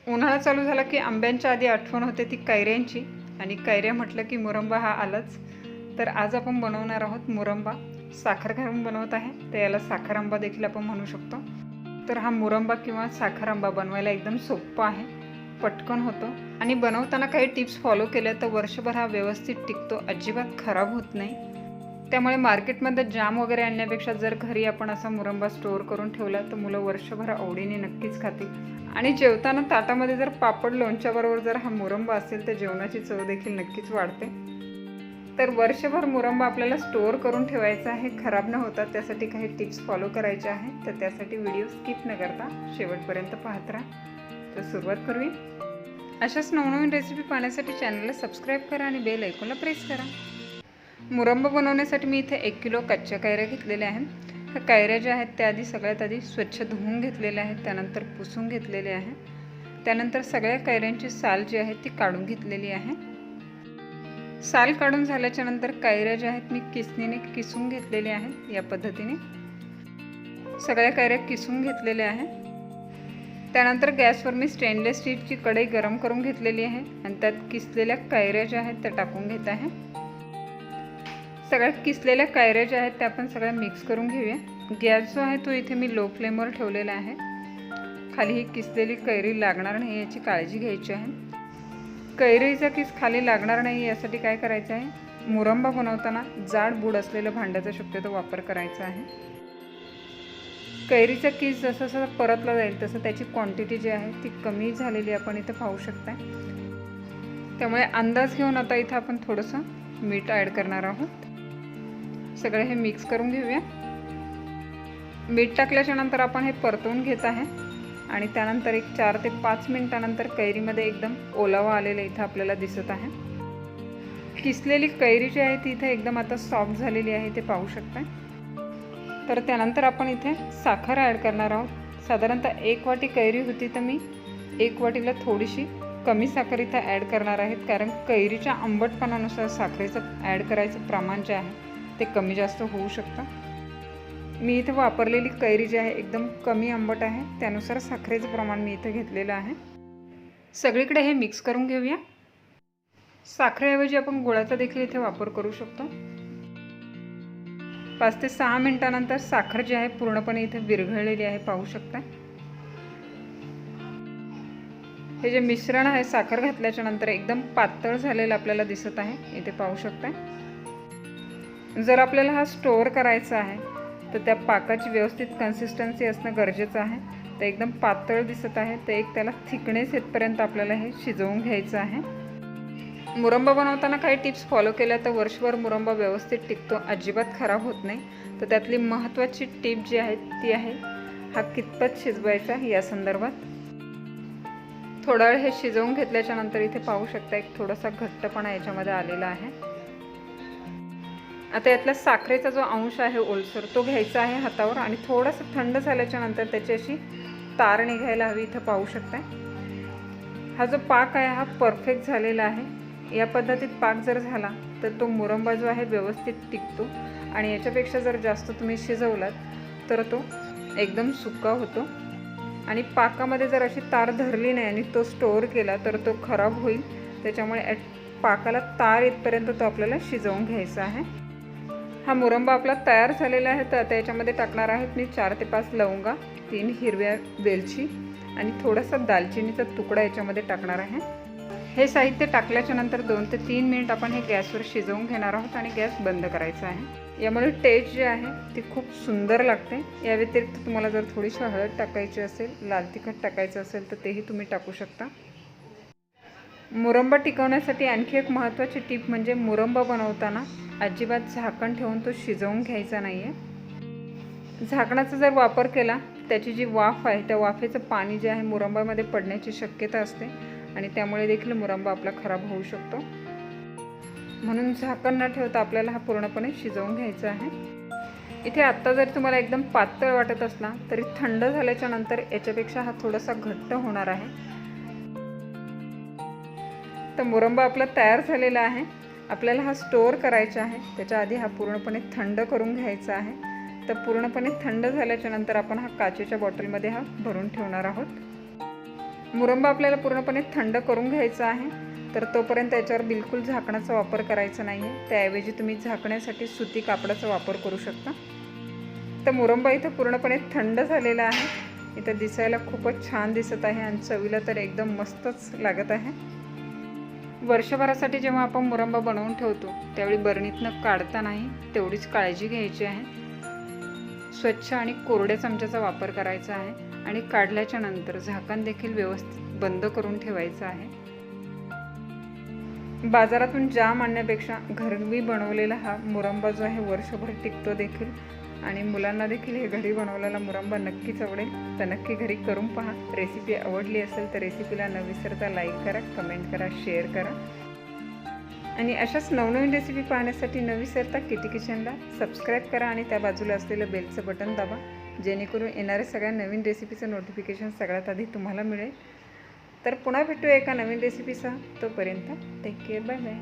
उन्हाळा चालू झाला की आंब्यांच्या आधी आठवण होते ती कैऱ्यांची, आणि कैऱ्या म्हटलं की मुरंबा हा आलाच. तर आज आपण बनवणार आहोत मुरंबा. साखर घालून बनवत आहे, तर याला साखर आंबा देखील आपण म्हणू शकतो. तर हा मुरंबा किंवा साखर आंबा बनवायला एकदम सोपं आहे, पटकन होतो, आणि बनवताना काही टिप्स फॉलो केल्या तर वर्षभर हा व्यवस्थित टिकतो, अजिबात खराब होत नाही. त्यामुळे मार्केटमध्ये जाम वगैरे आणण्यापेक्षा जर घरी आपण असा मुरंबा स्टोअर करून ठेवला तर मुलं वर्षभर आवडीने नक्कीच खातील. आणि जेवताना ताटामध्ये जर पापड लोणच्याबरोबर जर हा मुरंबा असेल तर जेवणाची चव देखील नक्कीच वाढते. तर वर्षभर मुरंबा आपल्याला स्टोअर करून ठेवायचा आहे, खराब न होता. त्यासाठी काही टिप्स फॉलो करायचे आहे, तर त्यासाठी व्हिडिओ स्किप न करता शेवटपर्यंत पाहत राहा. तर सुरुवात करूया. अशाच नवनवीन रेसिपी पाहण्यासाठी चॅनलला सबस्क्राईब करा आणि बेल आयकॉनला प्रेस करा. मुरंबा बनवण्यासाठी मी इथे 1 किलो कच्च्या कैऱ्या घेतलेल्या आहेत. ह्या कैऱ्या ज्या आहेत त्या सगळ्यात आधी स्वच्छ धुवून घेतलेल्या आहेत, त्यानंतर पुसून घेतलेले आहे. त्यानंतर सगळ्या कैऱ्यांची साल जी आहे ती काढून घेतलेली आहे. साल काढून झाल्याच्या नंतर कैऱ्या ज्या आहेत मी किसणीने किसून घेतलेल्या आहेत. या पद्धतीने सगळ्या कैऱ्या किसून घेतलेल्या आहेत. त्यानंतर गॅसवर मी स्टेनलेस स्टीलची कढई गरम करून घेतलेली आहे आणि त्यात किसलेल्या कैऱ्या ज्या आहेत त्या टाकून घेत आहे. सगळ्या किसलेल्या कैऱ्या ज्या आहेत त्या आपण सगळ्या मिक्स करून घेऊया. गॅस जो आहे तो इथे मी लो फ्लेमवर ठेवलेला आहे. खाली ही किसलेली कैरी लागणार नाही याची काळजी घ्यायची आहे. कैरीचा किस खाली लागणार नाही यासाठी काय करायचं आहे, मुरंबा बनवताना जाड बूड असलेलं भांड्याचा शक्यतो वापर करायचा आहे. कैरीचा किस जसं जसं परतला जाईल तसं त्याची क्वांटिटी जी आहे ती कमी झालेली आपण इथं पाहू शकता. त्यामुळे अंदाज घेऊन आता इथं आपण थोडंसं मीठ ॲड करणार आहोत. सगळे हे मिक्स करून घेऊया. मीठ टाकल्याच्या नंतर आपण हे परतवून घेत आहे आणि त्यानंतर एक 4 ते 5 मिनिटानंतर कैरीमध्ये एकदम ओलावा आलेला इथं आपल्याला दिसत आहे. किसलेली कैरी जी आहे ती इथे एकदम आता सॉफ्ट झालेली आहे, ते पाहू शकता. तर त्यानंतर आपण इथे साखर ॲड करणार आहोत. साधारणतः 1 वाटी कैरी होती तर मी 1 वाटीला थोडीशी कमी साखर इथं ॲड करणार आहेत, कारण कैरीच्या आंबटपणानुसार साखरेचं ॲड करायचं प्रमाण जे आहे ते कमी जास्त होऊ शकतं. मी इथं वापरलेली कैरी जी आहे एकदम कमी आंबट आहे, त्यानुसार साखरेचं प्रमाण मी इथं घेतलेलं आहे. सगळीकडे हे मिक्स करून घेऊया. साखरेऐवजी आपण गुळाचा देखील इथे वापर करू शकतो. 5 ते 6 मिनिटानंतर साखर जी आहे पूर्णपणे इथे विरघळलेली आहे, पाहू शकता. हे जे मिश्रण आहे साखर घातल्याच्या नंतर एकदम पातळ झालेलं आपल्याला दिसत आहे, इथे पाहू शकता. जर आपल्याला हा स्टोअर करायचा आहे तर त्या पाकाची व्यवस्थित कन्सिस्टन्सी असणं गरजेचं आहे. तर एकदम पातळ दिसत आहे, तर एक त्याला थिकनेस येतपर्यंत आपल्याला हे शिजवून घ्यायचं आहे. मुरंबा बनवताना काही टिप्स फॉलो केल्या तर वर्षभर मुरंबा व्यवस्थित टिकतो, अजिबात खराब होत नाही. तर त्यातली महत्त्वाची टिप जी आहे ती आहे हा कितपत शिजवायचा या संदर्भात. थोडा वेळ हे शिजवून घेतल्याच्या नंतर इथे पाहू शकता एक थोडासा घट्टपणा याच्यामध्ये आलेला आहे. आता यातला साखरेचा जो अंश आहे ओलसर तो घ्यायचा आहे हातावर आणि थोडंसं थंड झाल्याच्या नंतर त्याची अशी तार निघायला हवी, इथं पाहू शकता. हा जो पाक आहे हा परफेक्ट झालेला आहे. या पद्धतीत पाक जर झाला तर तो मुरंबा जो आहे व्यवस्थित टिकतो, आणि याच्यापेक्षा जर जास्त तुम्ही शिजवलात तर तो एकदम सुका होतो. आणि पाकामध्ये जर अशी तार धरली नाही आणि तो स्टोअर केला तर तो खराब होईल. त्याच्यामुळे पाकाला तार येतपर्यंत तो आपल्याला शिजवून घ्यायचा आहे. हा मुरंबा आपला तयार झालेला आहे. तर आता याच्यामध्ये टाकणार आहेत मी 4 ते 5 लवंगा, 3 हिरव्या वेलची आणि थोडासा दालचिनीचा तुकडा याच्यामध्ये टाकणार आहे. हे साहित्य टाकल्याच्या नंतर 2 ते 3 मिनिट आपण हे गॅसवर शिजवून घेणार आहोत आणि गॅस बंद करायचा आहे. यामुळे टेस्ट जी आहे ती खूप सुंदर लागते. या व्यतिरिक्त तुम्हाला जर थोडीशी हळद टाकायची असेल, लाल तिखट टाकायचं असेल तर तेही तुम्ही टाकू शकता. मुरंबा टिकवण्यासाठी आणखी एक महत्त्वाची टीप म्हणजे मुरंबा बनवताना अजिबात झाकण ठेवून तो शिजवून घ्यायचा नाही आहे. झाकणाचा जर वापर केला त्याची जी वाफ आहे त्या वाफेचं पाणी जे आहे मुरंबामध्ये पडण्याची शक्यता असते आणि त्यामुळे देखील मुरंबा आपला खराब होऊ शकतो. म्हणून झाकण न ठेवता आपल्याला हा पूर्णपणे शिजवून घ्यायचा आहे. इथे आत्ता जर तुम्हाला एकदम पातळ वाटत असला तरी थंड झाल्याच्या नंतर याच्यापेक्षा हा थोडासा घट्ट होणार आहे. तर मुरंबा आपला तयार झालेला आहे. आपल्याला हा स्टोअर करायचा आहे, त्याच्या आधी हा पूर्णपणे थंड करून घ्यायचा आहे. तर पूर्णपणे थंड झाल्याच्या नंतर आपण हा काचेच्या बॉटलमध्ये हा भरून ठेवणार आहोत. मुरंबा आपल्याला पूर्णपणे थंड करून घ्यायचा आहे, तर तोपर्यंत याच्यावर बिलकुल झाकणाचा वापर करायचा नाही आहे. त्याऐवजी तुम्ही झाकण्यासाठी सुती कापडाचा वापर करू शकता. तर मुरंबा इथं पूर्णपणे थंड झालेला आहे. इथं दिसायला खूपच छान दिसत आहे आणि चवीला तर एकदम मस्तच लागत आहे. वर्षभरासाठी जेव्हा आपण मुरंबा बनवून ठेवतो त्यावेळी बरणीतनं काढता नाही, तेवढीच काळजी घ्यायची आहे. स्वच्छ आणि कोरड्या चमच्याचा वापर करायचा आहे आणि काढल्याच्या नंतर झाकण देखील व्यवस्थित बंद करून ठेवायचं आहे. बाजारातून जाम आणण्यापेक्षा घरी बनवलेला हा मुरंबा जो आहे वर्षभर टिकतो देखील आणि मुलांना देखील हे घरी बनवलेला मुरंबा नक्कीच आवडेल. तर नक्की घरी करून पहा. रेसिपी आवडली असेल तर रेसिपीला न विसरता लाईक करा, कमेंट करा, शेअर करा आणि अशाच नवनवीन रेसिपी पाहण्यासाठी न विसरता किटी किचनला सबस्क्राईब करा आणि त्या बाजूला असलेलं बेलचं बटन दाबा, जेणेकरून येणाऱ्या सगळ्या नवीन रेसिपीचं नोटिफिकेशन सगळ्यात आधी तुम्हाला मिळेल. तर पुन्हा भेटूया एका नवीन रेसिपीसह. तोपर्यंत टेक केअर, बाय बाय.